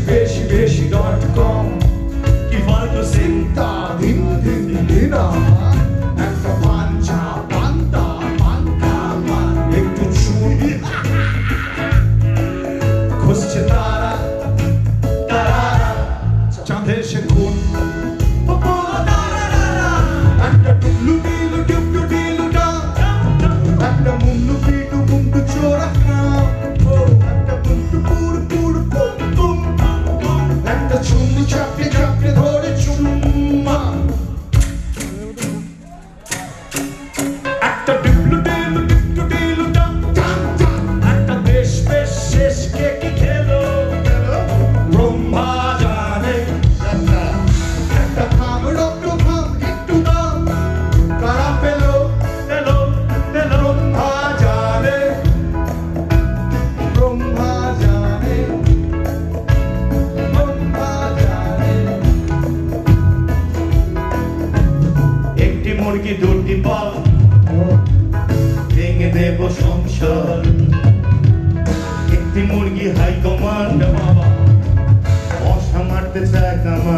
beshi.com কি ফালতু চিন্তা দিন দিন দিন একটা পাঞ্চা পান্তা পান্তা একটু চুরি খুঁজছে তারা তারা চাঁদে সে কোন একটা টুকলু দিলু টুকলু দিলু ডা একটা মুন্ডু পিটু মুন্ডু চোরা একটা মুন্ডু পুর পুর পুম পুম একটা চুমনি চাপড়ে চাপড়ে ধরে চুম্মা একটা ডিপলু ডিলু ডিপলু ডিলু ডা একটা বেশ বেশ শেষ কে কি খেলো ব্রহ্মা জানে একটা থাম রক্ত থাম একটু দাম কারা পেলো এলো এলো ব্রহ্মা জানে ব্রহ্মা জানে ব্রহ্মা জানে একটি মুরগি দুটি পাল ভেঙে দেব সংসার একটি মুরগি হাই কমান্ড বাবা বসা মারতে চায় কামা